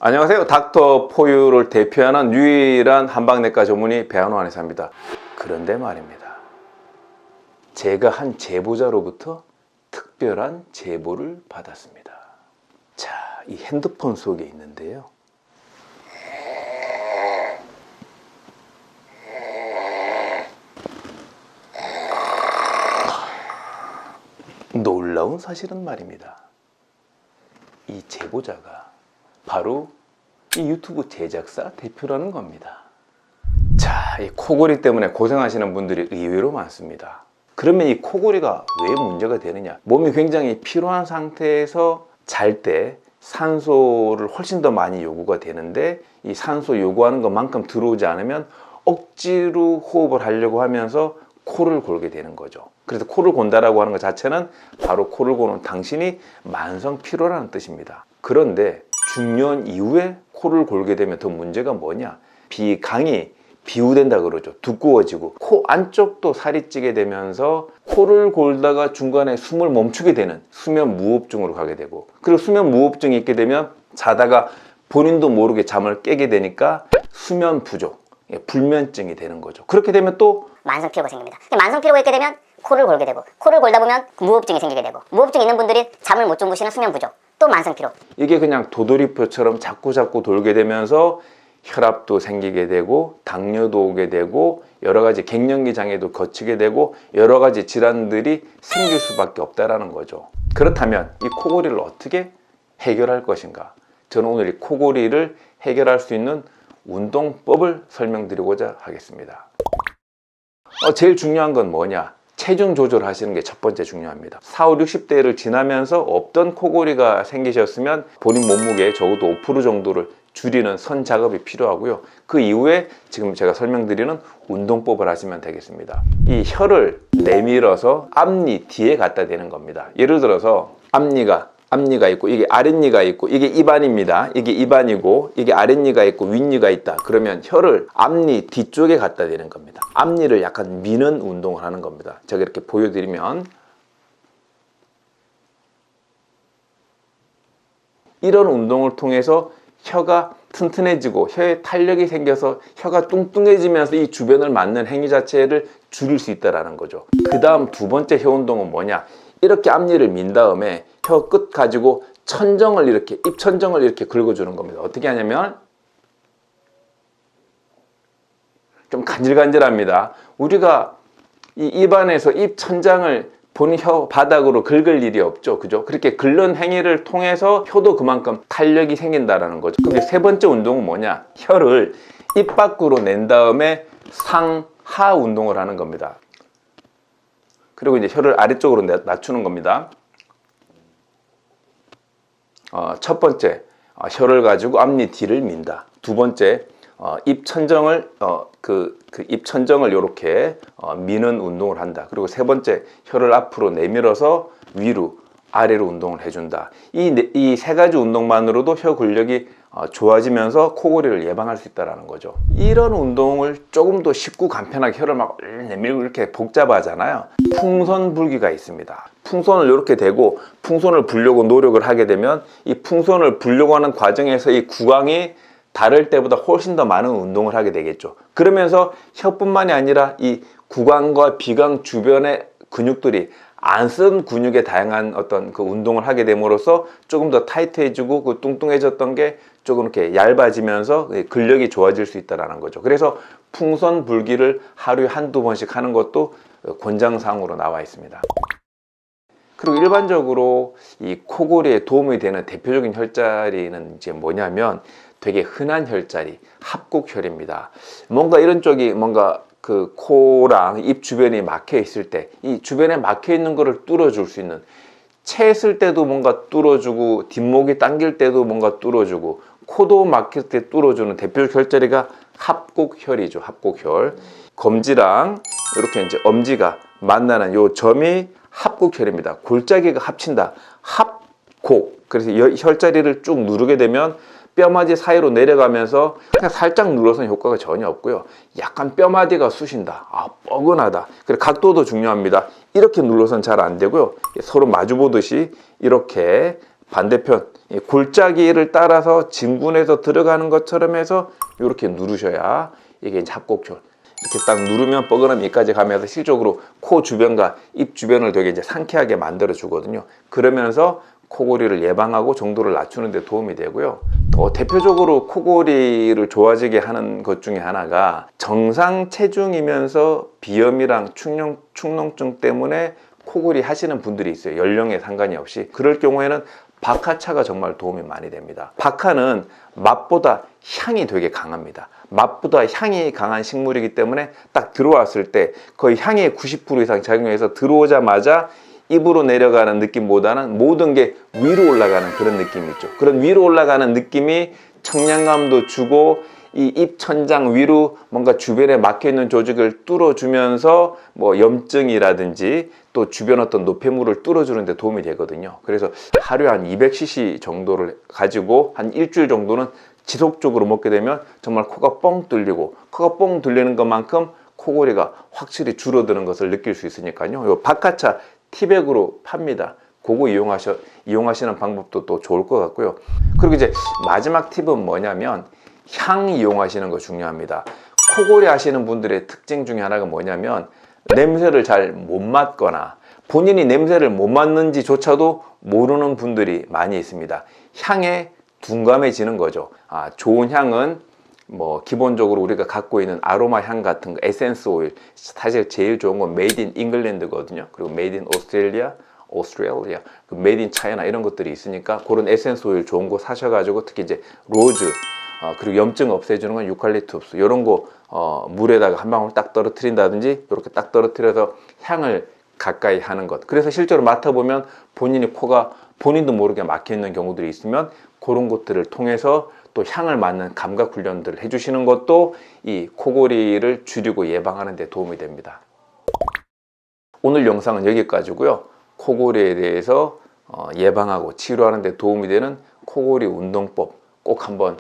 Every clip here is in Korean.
안녕하세요. 닥터 포유를 대표하는 유일한 한방내과 전문의 배한호 한의사입니다. 그런데 말입니다. 제가 한 제보자로부터 특별한 제보를 받았습니다. 자, 이 핸드폰 속에 있는데요. 놀라운 사실은 말입니다. 이 제보자가 바로 이 유튜브 제작사 대표라는 겁니다. 자, 이 코골이 때문에 고생하시는 분들이 의외로 많습니다. 그러면 이 코골이가 왜 문제가 되느냐? 몸이 굉장히 피로한 상태에서 잘 때 산소를 훨씬 더 많이 요구가 되는데 이 산소 요구하는 것만큼 들어오지 않으면 억지로 호흡을 하려고 하면서 코를 골게 되는 거죠. 그래서 코를 곤다라고 하는 것 자체는 바로 코를 고는 당신이 만성 피로라는 뜻입니다. 그런데 중년 이후에 코를 골게 되면 더 문제가 뭐냐? 비강이 비우된다 그러죠. 두꺼워지고 코 안쪽도 살이 찌게 되면서 코를 골다가 중간에 숨을 멈추게 되는 수면 무호흡증으로 가게 되고, 그리고 수면 무호흡증이 있게 되면 자다가 본인도 모르게 잠을 깨게 되니까 수면 부족, 불면증이 되는 거죠. 그렇게 되면 또 만성 피로가 생깁니다. 만성 피로가 있게 되면 코를 골게 되고, 코를 골다 보면 무호흡증이 생기게 되고, 무호흡증 있는 분들이 잠을 못 주무시는 수면 부족, 또 만성 피로. 이게 그냥 도돌이표처럼 자꾸 돌게 되면서 혈압도 생기게 되고 당뇨도 오게 되고 여러 가지 갱년기 장애도 거치게 되고 여러 가지 질환들이 생길 수밖에 없다라는 거죠. 그렇다면 이 코골이를 어떻게 해결할 것인가? 저는 오늘 이 코골이를 해결할 수 있는 운동법을 설명드리고자 하겠습니다. 제일 중요한 건 뭐냐? 체중 조절하시는 게 첫 번째 중요합니다. 40, 60대를 지나면서 없던 코골이가 생기셨으면 본인 몸무게의 적어도 5% 정도를 줄이는 선 작업이 필요하고요. 그 이후에 지금 제가 설명드리는 운동법을 하시면 되겠습니다. 이 혀를 내밀어서 앞니 뒤에 갖다 대는 겁니다. 예를 들어서 앞니가 있고 이게 아랫니가 있고 이게 입안입니다. 이게 입안이고 이게 아랫니가 있고 윗니가 있다. 그러면 혀를 앞니 뒤쪽에 갖다 대는 겁니다. 앞니를 약간 미는 운동을 하는 겁니다. 제가 이렇게 보여드리면 이런 운동을 통해서 혀가 튼튼해지고 혀에 탄력이 생겨서 혀가 뚱뚱해지면서 이 주변을 맞는 행위 자체를 줄일 수 있다는 거죠. 그 다음 두 번째 혀 운동은 뭐냐? 이렇게 앞니를 민 다음에 혀 끝 가지고 천정을 이렇게 입천정을 이렇게 긁어주는 겁니다. 어떻게 하냐면 좀 간질간질합니다. 우리가 이 입안에서 입천장을 본인 혀 바닥으로 긁을 일이 없죠. 그죠? 그렇게 긁는 행위를 통해서 혀도 그만큼 탄력이 생긴다는 거죠. 근데 세 번째 운동은 뭐냐? 혀를 입 밖으로 낸 다음에 상하 운동을 하는 겁니다. 그리고 이제 혀를 아래쪽으로 낮추는 겁니다. 첫 번째, 혀를 가지고 앞니 뒤를 민다. 두 번째, 입천정을 입천정을 이렇게 미는 운동을 한다. 그리고 세 번째, 혀를 앞으로 내밀어서 위로 아래로 운동을 해준다. 이 세 가지 운동만으로도 혀 근력이 좋아지면서 코골이를 예방할 수 있다는 거죠. 이런 운동을 조금 더 쉽고 간편하게 혀를 막 내밀고 이렇게 복잡하잖아요. 풍선불기가 있습니다. 풍선을 이렇게 대고 풍선을 불려고 노력을 하게 되면 이 풍선을 불려고 하는 과정에서 이 구강이 다를 때보다 훨씬 더 많은 운동을 하게 되겠죠. 그러면서 혀뿐만이 아니라 이 구강과 비강 주변의 근육들이 안 쓴 근육의 다양한 어떤 그 운동을 하게 됨으로써 조금 더 타이트해지고 그 뚱뚱해졌던 게 조금 이렇게 얇아지면서 근력이 좋아질 수 있다는 거죠. 그래서 풍선 불기를 하루에 한두 번씩 하는 것도 권장사항으로 나와 있습니다. 그리고 일반적으로 이 코골이에 도움이 되는 대표적인 혈자리는 이제 뭐냐면 되게 흔한 혈자리, 합곡혈입니다. 뭔가 이런 쪽이 뭔가 그 코랑 입 주변이 막혀 있을 때 이 주변에 막혀 있는 거를 뚫어줄 수 있는, 채했을 때도 뭔가 뚫어주고 뒷목이 당길 때도 뭔가 뚫어주고 코도 막힐 때 뚫어주는 대표 혈자리가 합곡혈이죠. 합곡혈. 검지랑 이렇게 이제 엄지가 만나는 요 점이 합곡혈입니다. 골짜기가 합친다. 합곡. 그래서 혈자리를 쭉 누르게 되면 뼈마디 사이로 내려가면서 그냥 살짝 눌러서는 효과가 전혀 없고요. 약간 뼈마디가 쑤신다. 뻐근하다. 그리고 각도도 중요합니다. 이렇게 눌러서는 잘 안 되고요. 서로 마주 보듯이 이렇게 반대편 이 골짜기를 따라서 진군해서 들어가는 것처럼 해서 이렇게 누르셔야 이게 이제 합곡혈. 이렇게 딱 누르면 뻐근함이 여기까지 가면서 실적으로 코 주변과 입 주변을 되게 이제 상쾌하게 만들어 주거든요. 그러면서 코골이를 예방하고 정도를 낮추는 데 도움이 되고요. 더 대표적으로 코골이를 좋아지게 하는 것 중에 하나가 정상 체중이면서 비염이랑 축농증 때문에 코골이 하시는 분들이 있어요. 연령에 상관이 없이. 그럴 경우에는 박하차가 정말 도움이 많이 됩니다. 박하는 맛보다 향이 되게 강합니다. 맛보다 향이 강한 식물이기 때문에 딱 들어왔을 때 거의 향의 90% 이상 작용해서 들어오자마자 입으로 내려가는 느낌보다는 모든 게 위로 올라가는 그런 느낌이 있죠. 그런 위로 올라가는 느낌이 청량감도 주고 이 입 천장 위로 뭔가 주변에 막혀있는 조직을 뚫어주면서 뭐 염증이라든지 또 주변 어떤 노폐물을 뚫어주는 데 도움이 되거든요. 그래서 하루에 한 200cc 정도를 가지고 한 일주일 정도는 지속적으로 먹게 되면 정말 코가 뻥 뚫리고 코가 뻥 뚫리는 것만큼 코골이가 확실히 줄어드는 것을 느낄 수 있으니까요. 요 박하차 티백으로 팝니다. 그거 이용하시는 방법도 또 좋을 것 같고요. 그리고 이제 마지막 팁은 뭐냐면 향 이용하시는 거 중요합니다. 코골이 하시는 분들의 특징 중에 하나가 뭐냐면 냄새를 잘 못 맡거나 본인이 냄새를 못 맡는지조차도 모르는 분들이 많이 있습니다. 향에 둔감해지는 거죠. 좋은 향은 뭐 기본적으로 우리가 갖고 있는 아로마 향 같은 거, 에센스 오일, 사실 제일 좋은 건 메이드 인 잉글랜드거든요. 그리고 메이드 인 오스트레일리아, 그 메이드 인 차이나 이런 것들이 있으니까 그런 에센스 오일 좋은 거 사셔가지고 특히 이제 로즈, 그리고 염증 없애주는 건 유칼립투스 이런 거 물에다가 한 방울 딱 떨어뜨린다든지 이렇게 딱 떨어뜨려서 향을 가까이 하는 것. 그래서 실제로 맡아보면 본인이 코가 본인도 모르게 막혀 있는 경우들이 있으면 그런 것들을 통해서 또 향을 맡는 감각 훈련들을 해주시는 것도 이 코골이를 줄이고 예방하는 데 도움이 됩니다. 오늘 영상은 여기까지고요. 코골이에 대해서 예방하고 치료하는 데 도움이 되는 코골이 운동법 꼭 한번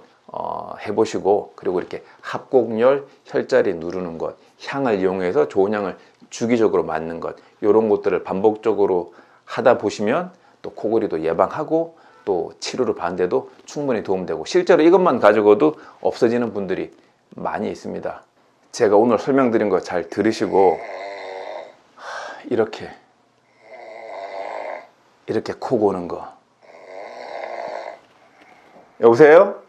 해보시고, 그리고 이렇게 합곡열, 혈자리 누르는 것, 향을 이용해서 좋은 향을 주기적으로 맡는 것, 이런 것들을 반복적으로 하다 보시면 또 코골이도 예방하고 또 치료를 받는데도 충분히 도움되고, 실제로 이것만 가지고도 없어지는 분들이 많이 있습니다. 제가 오늘 설명드린 거 잘 들으시고 이렇게 코 고는 거. 여보세요?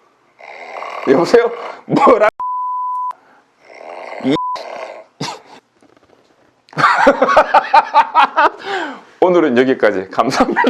여보세요? 뭐라? 오늘은 여기까지. 감사합니다.